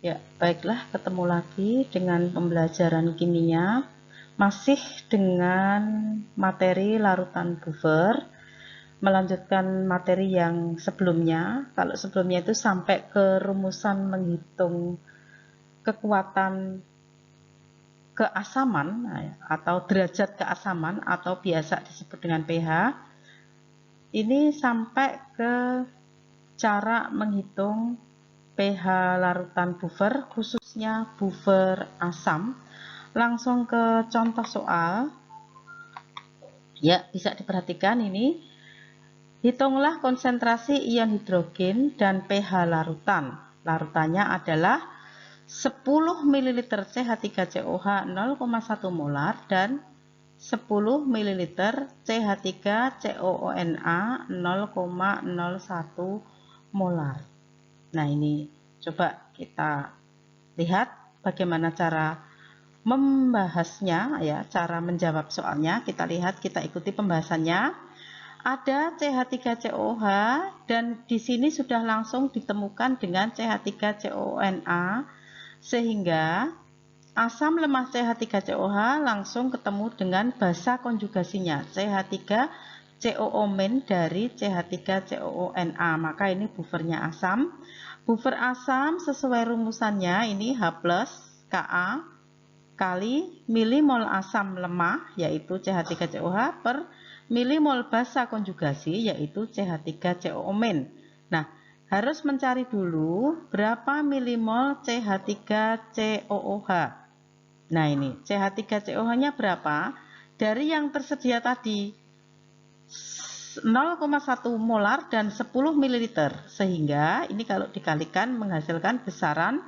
Ya, baiklah, ketemu lagi dengan pembelajaran kimia, masih dengan materi larutan buffer, melanjutkan materi yang sebelumnya. Kalau sebelumnya itu sampai ke rumusan menghitung kekuatan keasaman atau derajat keasaman atau biasa disebut dengan pH. Ini sampai ke cara menghitung pH larutan buffer, khususnya buffer asam. Langsung ke contoh soal. Ya, bisa diperhatikan ini. Hitunglah konsentrasi ion hidrogen dan pH larutan. Larutannya adalah 10 ml CH3COH 0,1 molar dan 10 ml CH3COONA 0,01 molar. Nah, ini coba kita lihat bagaimana cara membahasnya ya, cara menjawab soalnya. Kita lihat, kita ikuti pembahasannya. Ada CH3COH dan di sini sudah langsung ditemukan dengan CH3CONA, sehingga asam lemah CH3COH langsung ketemu dengan basa konjugasinya CH3COO- dari CH3COONA. Maka ini buffernya asam. Buffer asam sesuai rumusannya ini H+ Ka kali milimol asam lemah yaitu CH3COH per milimol basa konjugasi yaitu CH3COO-. Nah, harus mencari dulu berapa milimol CH3COOH. Nah, ini CH3COOH-nya berapa? Dari yang tersedia tadi 0,1 molar dan 10 ml, sehingga ini kalau dikalikan menghasilkan besaran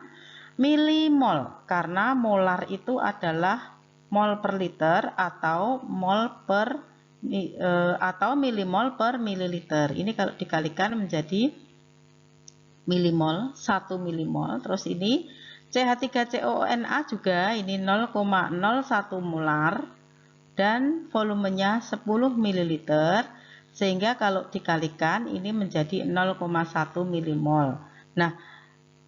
milimol, karena molar itu adalah mol per liter atau milimol per mililiter. Ini kalau dikalikan menjadi milimol, 1 milimol. Terus ini CH3COONA juga ini 0,01 molar dan volumenya 10 ml, sehingga kalau dikalikan ini menjadi 0,1 milimol. Nah,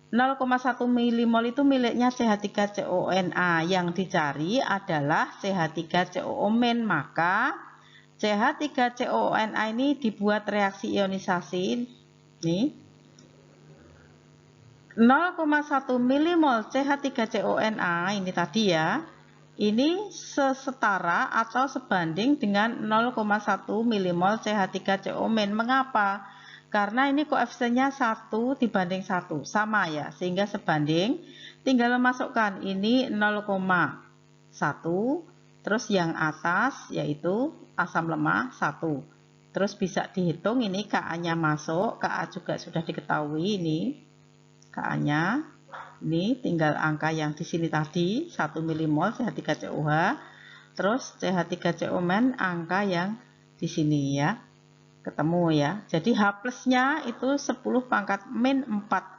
0,1 milimol itu miliknya CH3COONA, yang dicari adalah CH3COO-, maka CH3COONA ini dibuat reaksi ionisasi nih, 0,1 milimol CH3COONA ini tadi ya, ini setara atau sebanding dengan 0,1 milimol CH3COO-. Mengapa? Karena ini koefisiennya 1 dibanding 1, sama ya, sehingga sebanding. Tinggal memasukkan ini 0,1, terus yang atas yaitu asam lemah 1. Terus bisa dihitung ini Ka-nya masuk, Ka juga sudah diketahui ini. Ka-nya ini tinggal angka yang di sini tadi 1 milimol CH3COH, terus CH3CO- angka yang di sini ya, ketemu ya. Jadi H+-nya itu 10⁻⁴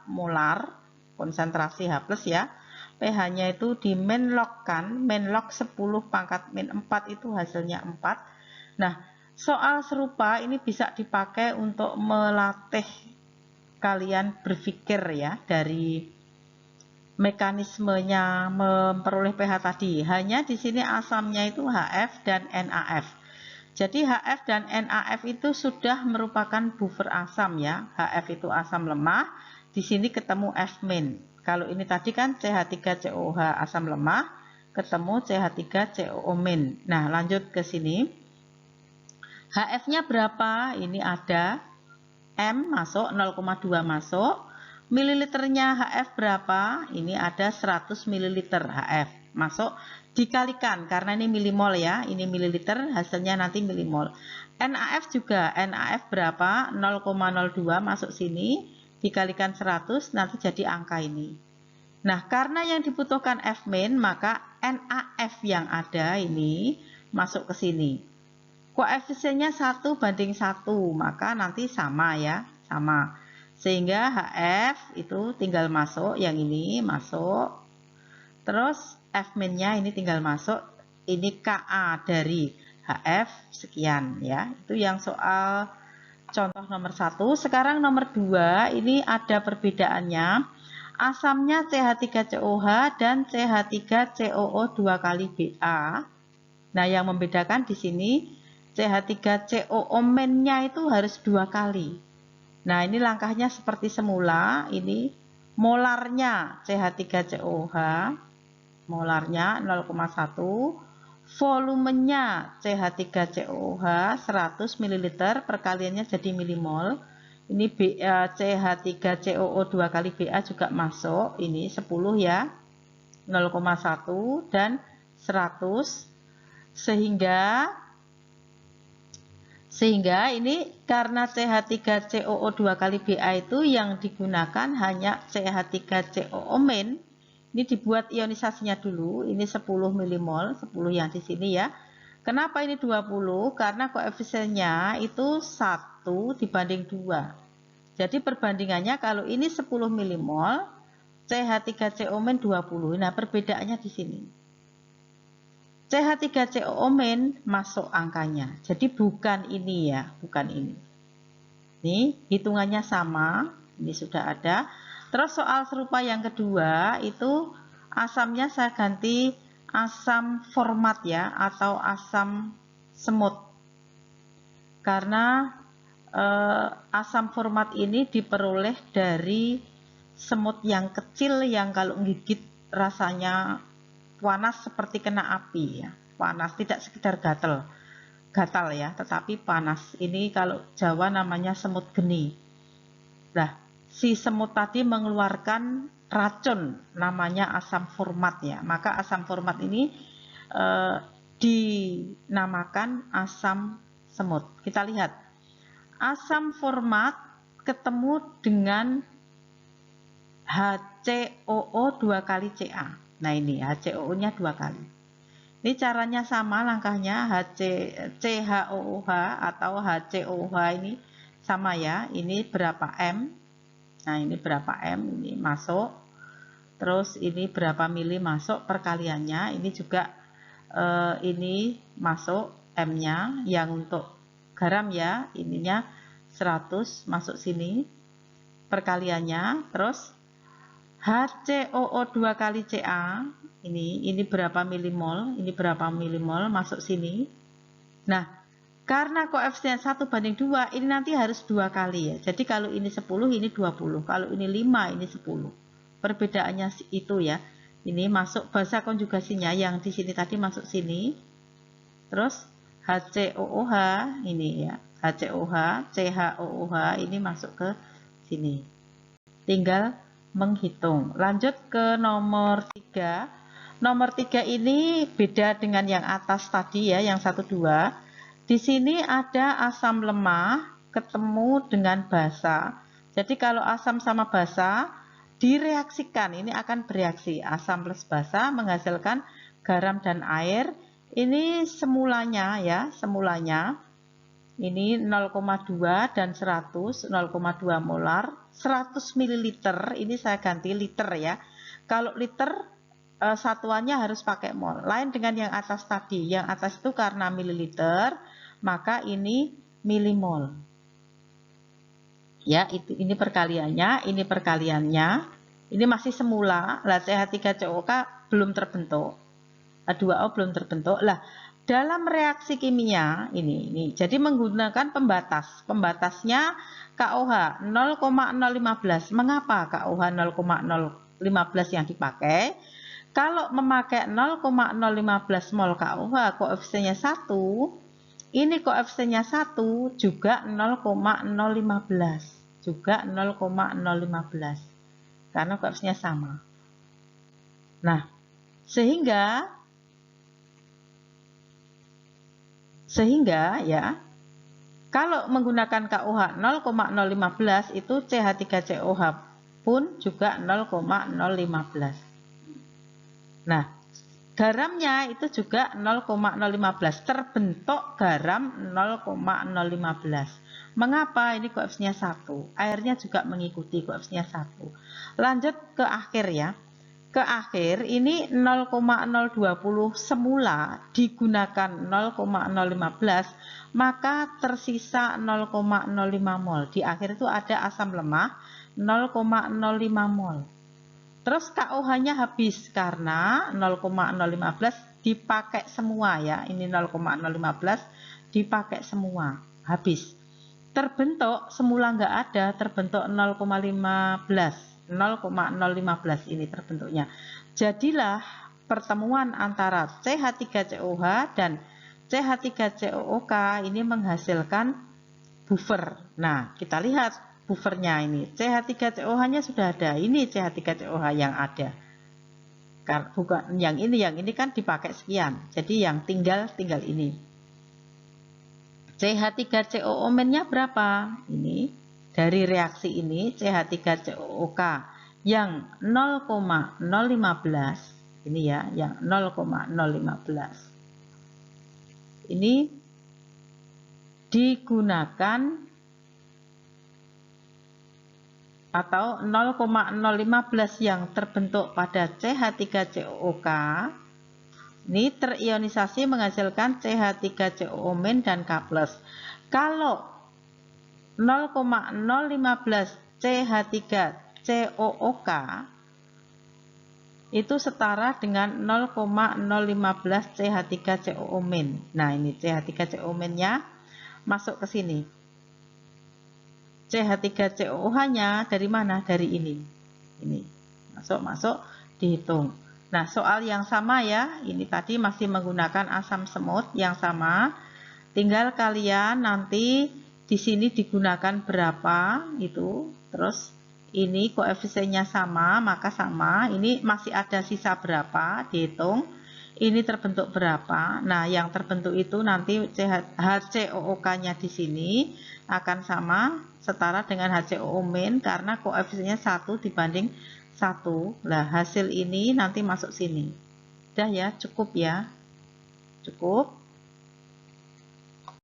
molar konsentrasi H+ ya. pH-nya itu di log-kan, log 10⁻⁴ itu hasilnya 4. Nah, soal serupa ini bisa dipakai untuk melatih kalian berpikir ya, dari mekanismenya memperoleh pH tadi. Hanya di sini asamnya itu HF dan NaF. Jadi HF dan NaF itu sudah merupakan buffer asam ya. HF itu asam lemah, di sini ketemu F-. Kalau ini tadi kan CH3COOH asam lemah, ketemu CH3COO-. Nah, lanjut ke sini. HF-nya berapa? Ini ada M masuk, 0,2 masuk. Mililiternya HF berapa? Ini ada 100 ml HF masuk, dikalikan karena ini milimol ya, ini mililiter, hasilnya nanti milimol. NaF juga, NaF berapa? 0,02 masuk sini, dikalikan 100 nanti jadi angka ini. Nah, karena yang dibutuhkan F-, maka NaF yang ada ini masuk ke sini. Koefisiennya 1 banding 1, maka nanti sama ya, sama. Sehingga HF itu tinggal masuk, yang ini masuk. Terus F-nya ini tinggal masuk, ini Ka dari HF sekian ya. Itu yang soal contoh nomor 1. Sekarang nomor 2, ini ada perbedaannya. asamnya CH3COH dan CH3COO 2 kali Ba. Nah, yang membedakan di sini CH3COO main-nya itu harus 2 kali. Nah, ini langkahnya seperti semula. Ini molarnya CH3COH, molarnya 0,1, volumenya CH3COH 100 ml, perkaliannya jadi milimol. Ini CH3COO 2 kali Ba juga masuk, ini 10 ya, 0,1 dan 100, sehingga ini karena CH3COO 2 kali Ba itu yang digunakan hanya CH3COO main. Ini dibuat ionisasinya dulu, ini 10 milimol, 10 yang di sini ya. Kenapa ini 20? Karena koefisiennya itu 1 dibanding 2. Jadi perbandingannya kalau ini 10 milimol, CH3COO main 20. Nah, perbedaannya di sini. CH3COO main masuk angkanya. Jadi bukan ini ya, bukan ini. Ini hitungannya sama, ini sudah ada. Terus soal serupa yang kedua itu asamnya saya ganti asam format ya, atau asam semut. Karena asam format ini diperoleh dari semut yang kecil yang kalau gigit rasanya panas seperti kena api ya, panas, tidak sekedar gatal ya, tetapi panas. Ini kalau Jawa namanya semut geni. Nah, si semut tadi mengeluarkan racun namanya asam format ya, maka asam format ini dinamakan asam semut. Kita lihat asam format ketemu dengan HCOO 2 kali Ca. Nah, ini HCOO-nya 2 kali. Ini caranya sama langkahnya, CHOOH atau HCOOH ini sama ya. Ini berapa M? Nah, ini berapa M? Ini masuk. Terus ini berapa mili masuk perkaliannya. Ini juga ini masuk M-nya yang untuk garam ya. Ininya 100 masuk sini perkaliannya. Terus HCOO 2 kali Ca, ini berapa milimol, ini berapa milimol masuk sini. Nah, karena koefisien 1 banding 2, ini nanti harus 2 kali ya. Jadi kalau ini 10, ini 20. Kalau ini 5, ini 10. Perbedaannya itu ya. Ini masuk bahasa konjugasinya, yang di sini tadi masuk sini. Terus HCOOH, ini ya. HCOH, CHOOH, ini masuk ke sini. Tinggal menghitung. Lanjut ke nomor 3. Nomor 3 ini beda dengan yang atas tadi ya, yang 1, 2. Di sini ada asam lemah ketemu dengan basa. Jadi kalau asam sama basa direaksikan, ini akan bereaksi. Asam plus basa menghasilkan garam dan air. Ini semulanya ya, semulanya. Ini 0,2 dan 100, 0,2 molar, 100 ml, ini saya ganti liter ya. Kalau liter satuannya harus pakai mol. Lain dengan yang atas tadi. Yang atas itu karena mililiter, maka ini milimol. Ya, ini perkaliannya, ini perkaliannya. Ini masih semula. Lah CH3COK belum terbentuk. H2O belum terbentuk. Lah, dalam reaksi kimia ini jadi menggunakan pembatas. Pembatasnya KOH 0,015. Mengapa KOH 0,015 yang dipakai? Kalau memakai 0,015 mol KOH, koefisiennya 1, ini koefisiennya 1 juga 0,015. Juga 0,015. Karena koefisiennya sama. Nah, sehingga ya, kalau menggunakan KOH 0,015 itu CH3COH pun juga 0,015. Nah, garamnya itu juga 0,015, terbentuk garam 0,015. Mengapa? Ini koefisiennya 1. Airnya juga mengikuti koefisiennya 1. Lanjut ke akhir ya. Ke akhir ini 0,020 semula digunakan 0,015, maka tersisa 0,05 mol. Di akhir itu ada asam lemah 0,05 mol. Terus KOH-nya habis karena 0,015 dipakai semua ya. Ini 0,015 dipakai semua, habis. Terbentuk semula nggak ada, terbentuk 0,15. 0,015 ini terbentuknya. Jadilah pertemuan antara CH3COH dan CH3COOK ini menghasilkan buffer. Nah, kita lihat buffernya ini. CH3COH-nya sudah ada. Ini CH3COH yang ada. Bukan yang ini kan dipakai sekian. Jadi yang tinggal ini. CH3COO-nya berapa? Ini dari reaksi ini CH3COOK yang 0,015. Ini ya, yang 0,015. Ini digunakan atau 0,015 yang terbentuk pada CH3COOK ini terionisasi menghasilkan CH3COO- dan K+. Kalau 0,015 CH3COOK itu setara dengan 0,015 CH3COO-. Nah, ini CH3COO-nya masuk ke sini. CH3COOH-nya dari mana? Dari ini. Ini. Masuk, dihitung. Nah, soal yang sama ya. Ini tadi masih menggunakan asam semut yang sama. Tinggal kalian nanti di sini digunakan berapa itu. Terus ini koefisiennya sama, maka sama. Ini masih ada sisa berapa, dihitung. Ini terbentuk berapa. Nah, yang terbentuk itu nanti HCOOK-nya di sini akan sama setara dengan HCOO- karena koefisiennya 1 dibanding 1. Nah, hasil ini nanti masuk sini. Udah ya, cukup ya. Cukup.